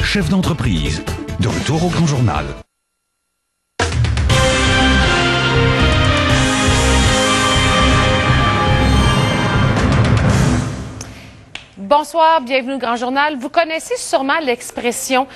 Chef d'entreprise, de retour au Grand Journal. Bonsoir, bienvenue au Grand Journal. Vous connaissez sûrement l'expression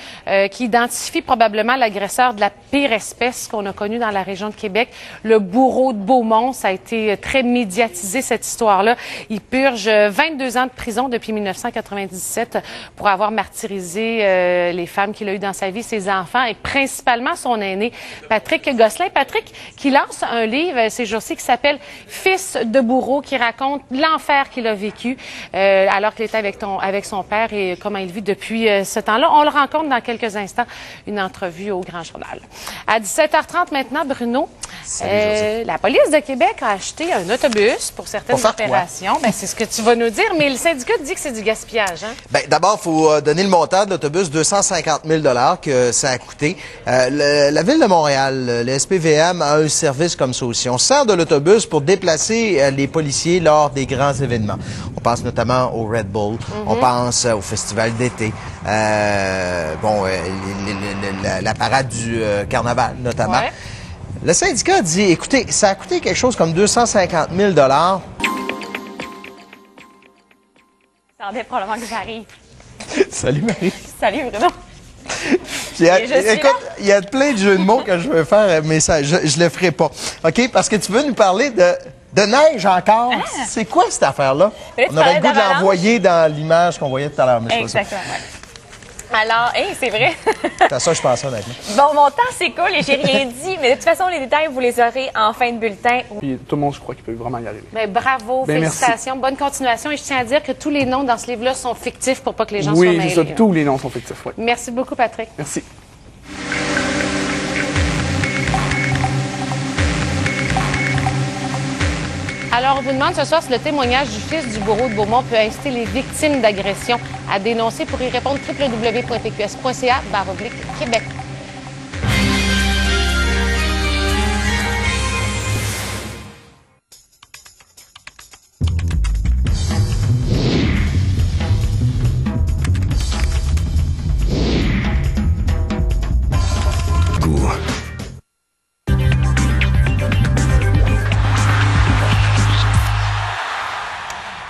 qui identifie probablement l'agresseur de la pire espèce qu'on a connue dans la région de Québec, le bourreau de Beaumont. Ça a été très médiatisé, cette histoire-là. Il purge 22 ans de prison depuis 1997 pour avoir martyrisé les femmes qu'il a eues dans sa vie, ses enfants et principalement son aîné, Patrick Gosselin. Patrick qui lance un livre ces jours-ci qui s'appelle « Fils de bourreau » qui raconte l'enfer qu'il a vécu alors qu'il était avec son père et comment il vit depuis ce temps-là. On le rencontre dans quelques instants, une entrevue au Grand Journal. À 17h30 maintenant, Bruno, la police de Québec a acheté un autobus pour certaines opérations. Ben, c'est ce que tu vas nous dire, mais le syndicat dit que c'est du gaspillage. Hein? Ben, d'abord, il faut donner le montant de l'autobus, 250 000 que ça a coûté. La Ville de Montréal, le SPVM, a un service comme ça aussi. On sert de l'autobus pour déplacer les policiers lors des grands événements. On pense notamment au Red Bull. On pense au festival d'été, la parade du carnaval notamment. Ouais. Le syndicat a dit, écoutez, ça a coûté quelque chose comme 250 000 $. Attendez, probablement que j'arrive. Salut Marie. Salut Bruno. Écoute, il y a plein de jeux de mots que je veux faire, mais ça, je le ferai pas. OK? Parce que tu veux nous parler de neige encore. Ah. C'est quoi cette affaire-là? On aurait le goût de l'envoyer dans l'image qu'on voyait tout à l'heure. Exactement, oui. Alors, c'est vrai. C'est à ça que je pensais, honnêtement. Bon, mon temps s'écoule et j'ai rien dit, mais de toute façon, les détails, vous les aurez en fin de bulletin. Puis tout le monde, je crois qu'il peut vraiment y arriver. Ben, bravo, félicitations, bonne continuation. Et je tiens à dire que tous les noms dans ce livre-là sont fictifs pour pas que les gens soient mêlés. Oui, c'est ça, tous les noms sont fictifs, oui. Merci beaucoup, Patrick. Merci. Alors, on vous demande ce soir si le témoignage du fils du bourreau de Beaumont peut inciter les victimes d'agression à dénoncer. Pour y répondre, www.pqs.ca/Québec.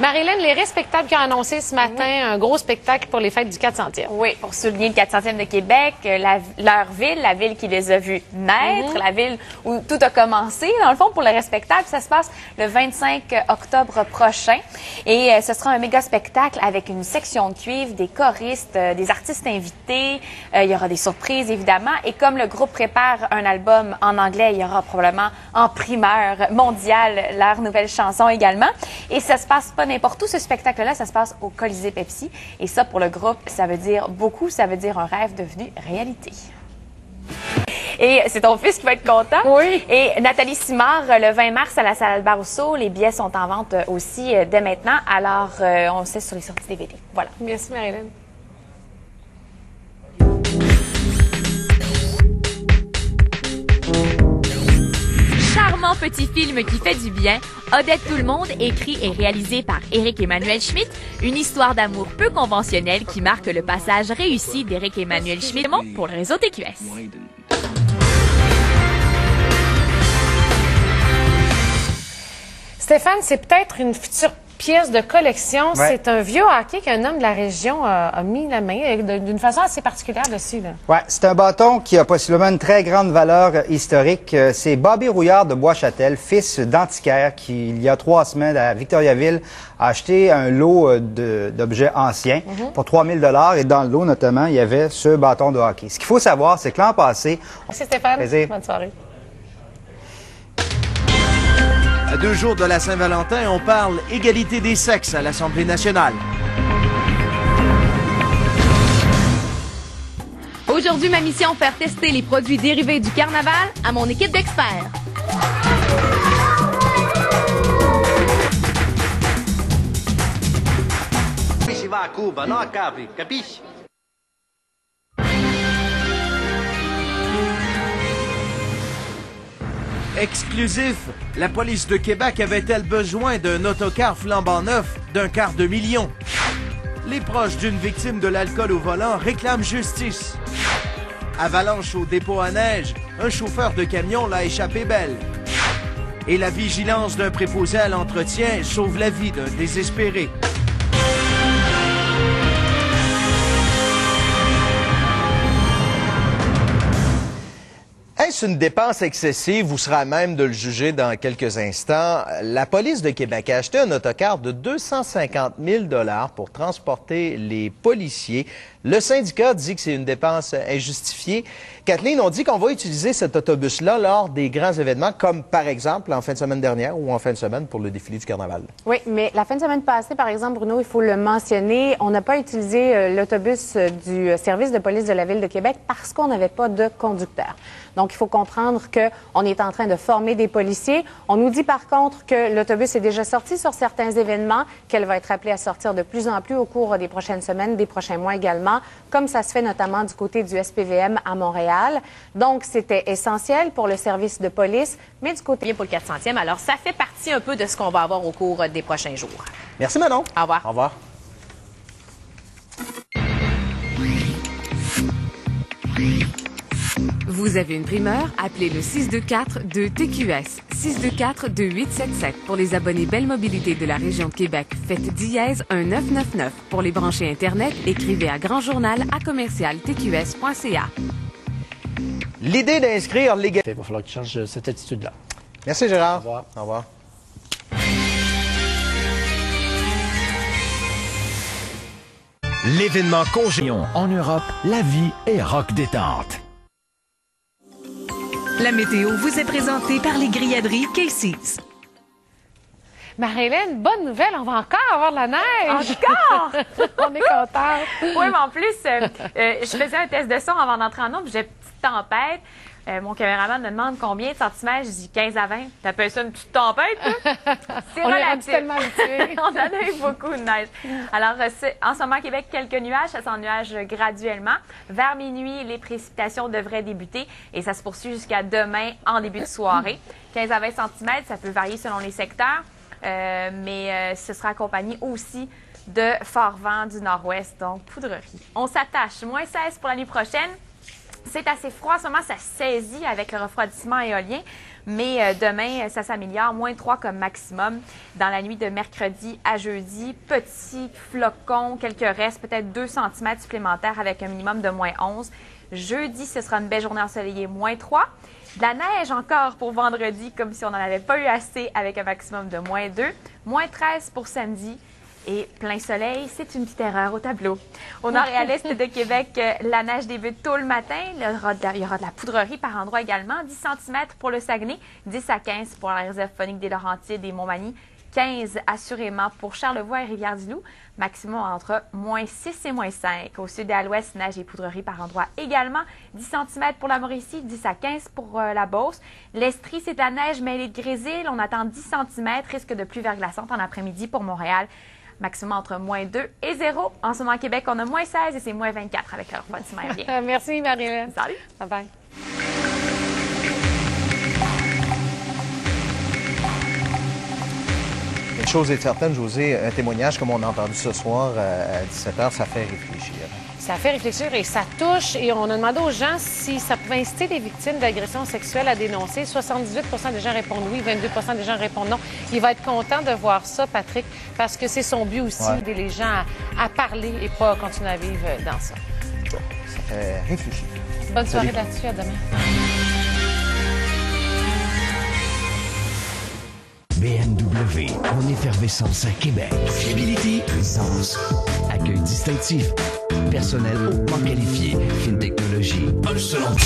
Marilyn, les Respectables qui ont annoncé ce matin un gros spectacle pour les fêtes du 400e. Oui, pour souligner le 400e de Québec, leur ville, la ville qui les a vus naître, la ville où tout a commencé. Dans le fond, pour les Respectables, ça se passe le 25 octobre prochain. Et ce sera un méga spectacle avec une section de cuivre, des choristes, des artistes invités. Il y aura des surprises, évidemment. Et comme le groupe prépare un album en anglais, il y aura probablement en primeur mondiale leur nouvelle chanson également. Et ça se passe pas n'importe où, ce spectacle-là, ça se passe au Colisée Pepsi. Et ça, pour le groupe, ça veut dire beaucoup. Ça veut dire un rêve devenu réalité. Et c'est ton fils qui va être content. Oui. Et Nathalie Simard, le 20 mars à la salle Albert Rousseau, les billets sont en vente aussi dès maintenant. Alors, on sait sur les sorties DVD. Voilà. Merci, Marilyn. Charmant petit film qui fait du bien, Odette Tout-le-Monde, écrit et réalisé par Éric-Emmanuel Schmitt, une histoire d'amour peu conventionnelle qui marque le passage réussi d'Éric-Emmanuel Schmitt pour le réseau TQS. Stéphane, c'est peut-être une future pièce de collection. Ouais. C'est un vieux hockey qu'un homme de la région a mis la main d'une façon assez particulière dessus. Oui, c'est un bâton qui a possiblement une très grande valeur historique. C'est Bobby Rouillard de Bois-Châtel, fils d'antiquaire, qui, il y a 3 semaines à Victoriaville, a acheté un lot d'objets anciens pour 3 000 $. Et dans le lot, notamment, il y avait ce bâton de hockey. Ce qu'il faut savoir, c'est que l'an passé... Merci Stéphane. Plaisir. Bonne soirée. À 2 jours de la Saint-Valentin, on parle égalité des sexes à l'Assemblée nationale. Aujourd'hui, ma mission, faire tester les produits dérivés du carnaval à mon équipe d'experts. Exclusif, la police de Québec avait-elle besoin d'un autocar flambant neuf d'1/4 de million? Les proches d'une victime de l'alcool au volant réclament justice. Avalanche au dépôt à neige, un chauffeur de camion l'a échappé belle. Et la vigilance d'un préposé à l'entretien sauve la vie d'un désespéré. Est-ce une dépense excessive? Vous serez à même de le juger dans quelques instants. La police de Québec a acheté un autocar de 250 000 $ pour transporter les policiers. Le syndicat dit que c'est une dépense injustifiée. Kathleen, on dit qu'on va utiliser cet autobus-là lors des grands événements, comme par exemple en fin de semaine dernière ou en fin de semaine pour le défilé du carnaval. Oui, mais la fin de semaine passée, par exemple, Bruno, il faut le mentionner, on n'a pas utilisé l'autobus du service de police de la Ville de Québec parce qu'on n'avait pas de conducteur. Donc, il faut comprendre qu'on est en train de former des policiers. On nous dit par contre que l'autobus est déjà sorti sur certains événements, qu'elle va être appelée à sortir de plus en plus au cours des prochaines semaines, des prochains mois également, comme ça se fait notamment du côté du SPVM à Montréal. Donc, c'était essentiel pour le service de police, mais du côté... Bien pour le 400e, alors ça fait partie un peu de ce qu'on va avoir au cours des prochains jours. Merci Manon. Au revoir. Au revoir. Vous avez une primeur? Appelez le 624-2-TQS. 624-2877. Pour les abonnés Belle Mobilité de la région de Québec, faites dièse 1999. Pour les branchés Internet, écrivez à grandjournal@tqs.ca. L'idée d'inscrire légalement... Il va falloir que tu changes cette attitude-là. Merci Gérard. Au revoir. Au revoir. L'événement Congéon en Europe, la vie est rock détente. La météo vous est présentée par les grilladeries Casey's. Marie-Hélène, bonne nouvelle, on va encore avoir de la neige. Encore? On est contents. Oui, mais en plus, je faisais un test de son avant d'entrer en onde, puis j'ai une petite tempête. Mon caméraman me demande combien de centimètres. Je dis 15 à 20. T'appelles ça une petite tempête, toi? C'est relatif. Tellement habitués. On en a eu beaucoup de neige. Alors, en ce moment, à Québec, quelques nuages. Ça s'ennuage graduellement. Vers minuit, les précipitations devraient débuter et ça se poursuit jusqu'à demain en début de soirée. 15 à 20 centimètres, ça peut varier selon les secteurs, mais ce sera accompagné aussi de fort vent du nord-ouest, donc poudrerie. On s'attache. Moins 16 pour la nuit prochaine. C'est assez froid en ce moment, ça saisit avec le refroidissement éolien, mais demain, ça s'améliore, moins 3 comme maximum. Dans la nuit de mercredi à jeudi, petits flocons, quelques restes, peut-être 2 cm supplémentaires avec un minimum de moins 11. Jeudi, ce sera une belle journée ensoleillée, moins 3. De la neige encore pour vendredi, comme si on n'en avait pas eu assez, avec un maximum de moins 2. Moins 13 pour samedi. Et plein soleil, c'est une petite erreur au tableau. Au nord et à l'est de Québec, la neige débute tôt le matin. Il y aura de la poudrerie par endroits également. 10 cm pour le Saguenay, 10 à 15 pour la réserve phonique des Laurentides et Montmagny, 15 assurément pour Charlevoix et Rivière-du-Loup, maximum entre moins 6 et moins 5. Au sud et à l'ouest, neige et poudrerie par endroits également. 10 cm pour la Mauricie, 10 à 15 pour la Beauce. L'Estrie, c'est de la neige mêlée de grésil. On attend 10 cm, risque de pluie verglaçante en après-midi pour Montréal. Maximum entre moins 2 et 0. En ce moment, à Québec, on a moins 16 et c'est moins 24 avec le refroidissement aérien. Merci, Marie-Hélène. Salut. Bye-bye. Une chose est certaine, José, un témoignage comme on a entendu ce soir à 17h, ça fait réfléchir. Ça fait réfléchir et ça touche. Et on a demandé aux gens si ça pouvait inciter les victimes d'agressions sexuelles à dénoncer. 78 des gens répondent oui, 22 des gens répondent non. Il va être content de voir ça, Patrick, parce que c'est son but aussi d'aider les gens à parler et pas continuer à vivre dans ça. Ça fait réfléchir. Bonne soirée là-dessus. À demain. BMW, en effervescence à Québec. Fiabilité, puissance, accueil distinctif, personnel hautement qualifié, fine technologie, un seul endroit.